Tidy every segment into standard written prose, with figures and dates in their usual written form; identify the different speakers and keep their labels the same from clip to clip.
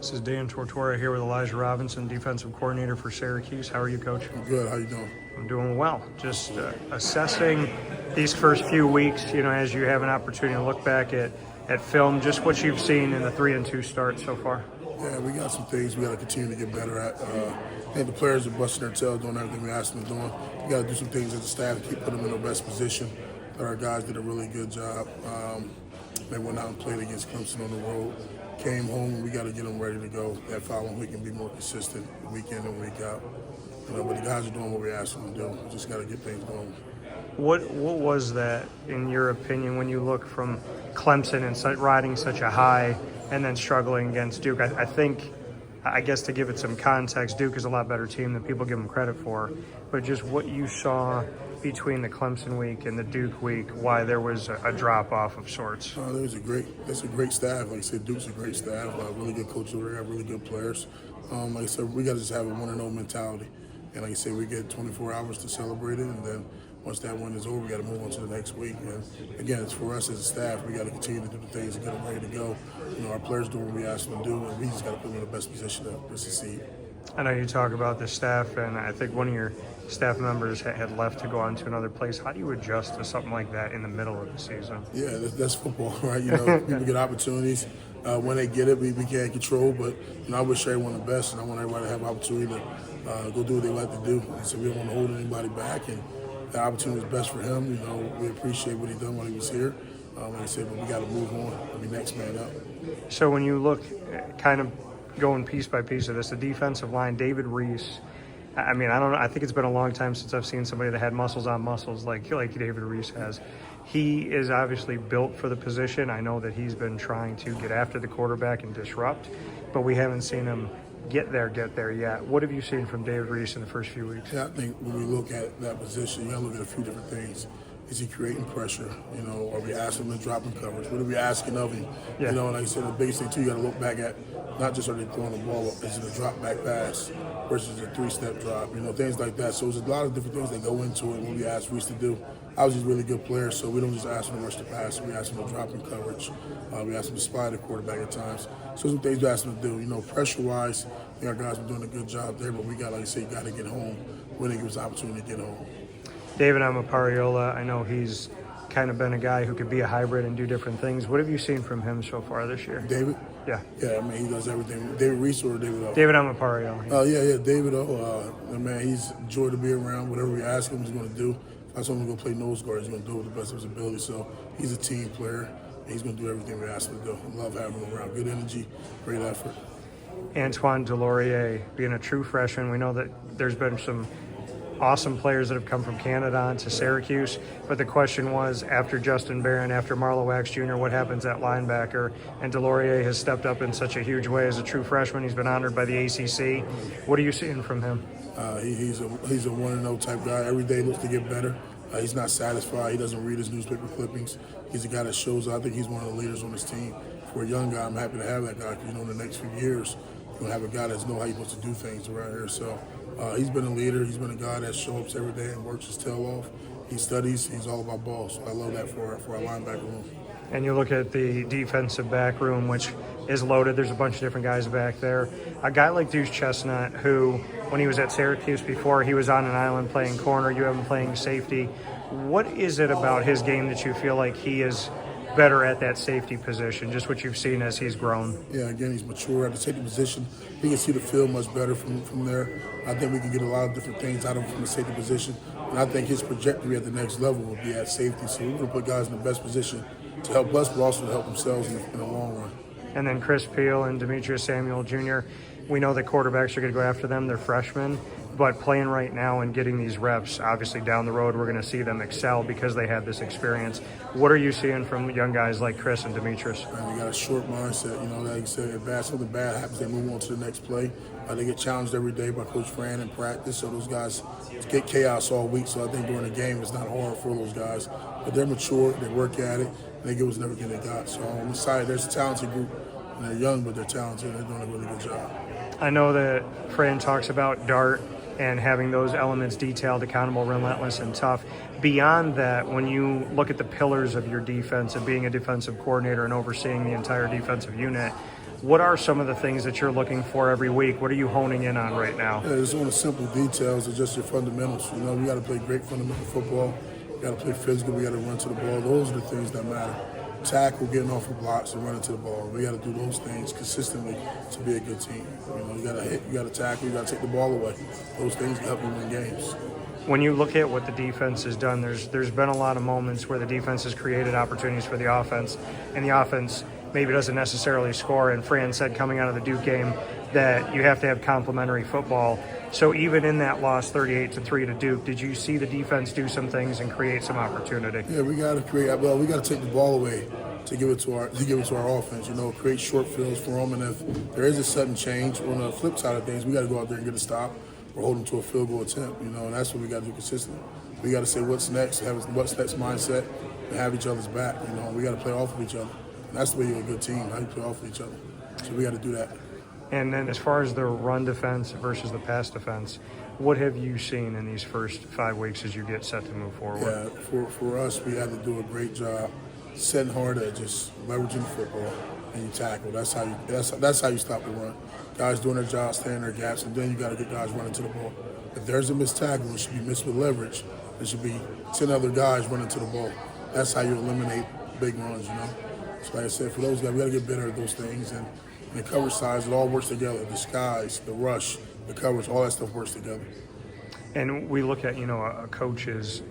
Speaker 1: This is Dan Tortora here with Elijah Robinson, defensive coordinator for Syracuse. How are you, Coach?
Speaker 2: I'm good. How you doing?
Speaker 1: I'm doing well. Just assessing these first few weeks, as you have an opportunity to look back at film, just what you've seen in the 3-2 start so far.
Speaker 2: Yeah, we got some things we got to continue to get better at. I think the players are busting their tails doing everything we asked them to do. We got to do some things as a staff to keep putting them in their best position. But our guys did a really good job. They went out and played against Clemson on the road. Came home, and we got to get them ready to go that following week and be more consistent week in and week out. But the guys are doing what we asked them to do. We just got to get things going.
Speaker 1: What was that, in your opinion, when you look from Clemson and riding such a high and then struggling against Duke? I guess to give it some context, Duke is a lot better team than people give them credit for. But just what you saw between the Clemson week and the Duke week, why there was a drop-off of sorts?
Speaker 2: That's a great staff. Like I said, Duke's a great staff. Really good coaches over there, really good players. Like I said, we got to just have a 1-0 mentality. And like I said, we get 24 hours to celebrate it, and then once that win is over, we got to move on to the next week. And again, it's for us as a staff. We got to continue to do the things and get them ready to go. Our players do what we ask them to do, and we just got to put them in the best position to succeed.
Speaker 1: I know you talk about the staff, and I think one of your staff members had left to go on to another place. How do you adjust to something like that in the middle of the season?
Speaker 2: Yeah, that's football, right? People get opportunities. When they get it, we can't control, but I wish everyone the best, and I want everybody to have an opportunity to go do what they like to do. And so we don't want to hold anybody back, and the opportunity is best for him. We appreciate what he done while he was here. Like I said, but we got to move on and be next man up.
Speaker 1: So when you look kind of going piece by piece of this, the defensive line, David Reese, I mean, I don't know. I think it's been a long time since I've seen somebody that had muscles on muscles like David Reese has. He is obviously built for the position. I know that he's been trying to get after the quarterback and disrupt, but we haven't seen him get there yet. What have you seen from David Reese in the first few weeks?
Speaker 2: Yeah, I think when we look at that position, you got to look at a few different things. Is he creating pressure? Are we asking him to drop in coverage? What are we asking of him?
Speaker 1: Yeah.
Speaker 2: Like I said, the biggest thing too, you got to look back at not just are they throwing the ball up, is it a drop back pass versus a 3-step drop? Things like that. So there's a lot of different things that go into it when we ask Reese to do. I was just a really good player, so we don't just ask him to rush the pass. We ask him to drop in coverage. We ask him to spy the quarterback at times. So some things we ask him to do. Pressure-wise, I think our guys are doing a good job there, but we got, like I said, got to get home when it gives us an opportunity to get home.
Speaker 1: David Amapariola, I know he's kind of been a guy who could be a hybrid and do different things. What have you seen from him so far this year?
Speaker 2: David?
Speaker 1: Yeah.
Speaker 2: Yeah, I mean, he does everything. David Reese or David O?
Speaker 1: David Amapariola.
Speaker 2: Yeah, David O. Man, he's a joy to be around. Whatever we ask him, he's going to do. If I told him to go play nose guard, he's going to do it with the best of his ability. So he's a team player. He's going to do everything we ask him to do. I love having him around. Good energy, great effort.
Speaker 1: Antoine Delorier, being a true freshman, we know that there's been some awesome players that have come from Canada to Syracuse, but the question was, after Justin Barron, after Marlowe Wax Jr., what happens at linebacker? And Delorier has stepped up in such a huge way as a true freshman. He's been honored by the ACC. What are you seeing from him?
Speaker 2: He's a 1-0 type guy. Every day looks to get better. He's not satisfied. He doesn't read his newspaper clippings. He's a guy that shows up. I think he's one of the leaders on this team. For a young guy, I'm happy to have that guy. In the next few years, you're going to have a guy that's know how you're supposed to do things around here. So he's been a leader. He's been a guy that shows up every day and works his tail off. He studies. He's all about ball. So I love that for our linebacker room.
Speaker 1: And you look at the defensive back room, which is loaded. There's a bunch of different guys back there. A guy like Deuce Chestnut, who, when he was at Syracuse before, he was on an island playing corner. You have him playing safety. What is it about his game that you feel like he is better at that safety position, just what you've seen as he's grown?
Speaker 2: Yeah, again, he's mature at the safety position. He can see the field much better from there. I think we can get a lot of different things out of him from the safety position. And I think his trajectory at the next level will be at safety. So we're going to put guys in the best position to help us, but also to help themselves in the long run.
Speaker 1: And then Chris Peel and Demetrius Samuel Jr., we know that quarterbacks are going to go after them. They're freshmen. But playing right now and getting these reps, obviously down the road, we're going to see them excel because they have this experience. What are you seeing from young guys like Chris and Demetrius?
Speaker 2: They got a short mindset. Like you said, if something bad happens, they move on to the next play. They get challenged every day by Coach Fran in practice. So those guys get chaos all week. So I think during the game, it's not hard for those guys. But they're mature. They work at it. And they give us everything they got. So on the side, there's a talented group. And they're young, but they're talented. They're doing a really good job.
Speaker 1: I know that Fran talks about Dart and having those elements detailed, accountable, relentless, and tough. Beyond that, when you look at the pillars of your defense and being a defensive coordinator and overseeing the entire defensive unit, What are some of the things that you're looking for every week? What are you honing in on right now?
Speaker 2: Yeah, it's on the simple details of just your fundamentals. You know, we got to play great fundamental football. We got to play physical. We got to run to the ball. Those are the things that matter. Tackle, getting off of blocks, and running to the ball. We got to do those things consistently to be a good team. You know, you got to hit, you got to tackle, you got to take the ball away. Those things can help you win games.
Speaker 1: When you look at what the defense has done, there's been a lot of moments where the defense has created opportunities for the offense, and the offense maybe doesn't necessarily score. And Fran said coming out of the Duke game that you have to have complementary football. So even in that loss 38-3 to Duke, did you see the defense do some things and create some opportunity?
Speaker 2: Yeah, we got to create. Well, we got to take the ball away to give it to our offense. You know, create short fields for them, and if there is a sudden change on the flip side of things, we got to go out there and get a stop or hold them to a field goal attempt. You know, and that's what we got to do consistently. We got to say what's next, have a what's next mindset, and have each other's back. You know, we got to play off of each other. And that's the way you're a good team. How you play off of each other. So we got to do that.
Speaker 1: And then as far as the run defense versus the pass defense, what have you seen in these first 5 weeks as you get set to move forward?
Speaker 2: Yeah, for us, we had to do a great job setting hard edges, leveraging football, and you tackle. That's how you stop the run. Guys doing their job, staying in their gaps, and then you got to get guys running to the ball. If there's a missed tackle, it should be missed with leverage. There should be 10 other guys running to the ball. That's how you eliminate big runs, you know? So like I said, for those guys, we got to get better at those things. And the coverage size, it all works together. The skies, the rush, the coverage, all that stuff works together.
Speaker 1: And we look at,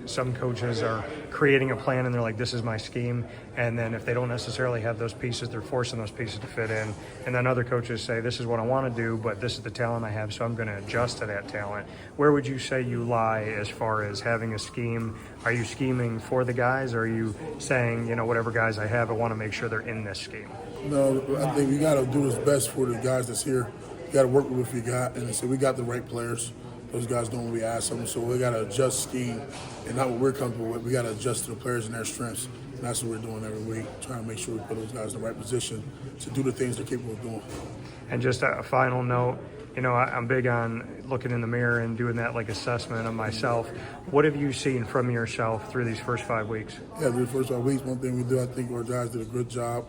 Speaker 1: some coaches are creating a plan and they're like, this is my scheme. And then if they don't necessarily have those pieces, they're forcing those pieces to fit in. And then other coaches say, this is what I want to do, but this is the talent I have, so I'm going to adjust to that talent. Where would you say you lie as far as having a scheme? Are you scheming for the guys, or are you saying, whatever guys I have, I want to make sure they're in this scheme?
Speaker 2: No, I think we got to do what's best for the guys that's here. You got to work with what we got. And so we got the right players. Those guys doing what we ask them, so we got to adjust scheme and not what we're comfortable with. We got to adjust to the players and their strengths, and that's what we're doing every week, trying to make sure we put those guys in the right position to do the things they're capable of doing.
Speaker 1: And just a final note, I'm big on looking in the mirror and doing that assessment of myself. What have you seen from yourself through these first 5 weeks?
Speaker 2: Yeah, through the first 5 weeks, one thing we do, I think our guys did a good job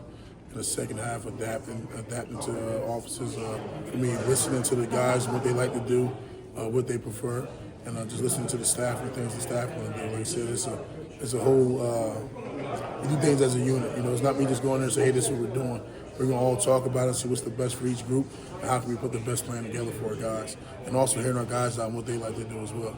Speaker 2: in the second half adapting to the offices. For me, listening to the guys, what they like to do, what they prefer, and just listening to the staff and things the staff want to do. Like I said, it's a whole, we do things as a unit. It's not me just going there and say, hey, this is what we're doing. We're going to all talk about it, see what's the best for each group, and how can we put the best plan together for our guys. And also hearing our guys out and what they like to do as well.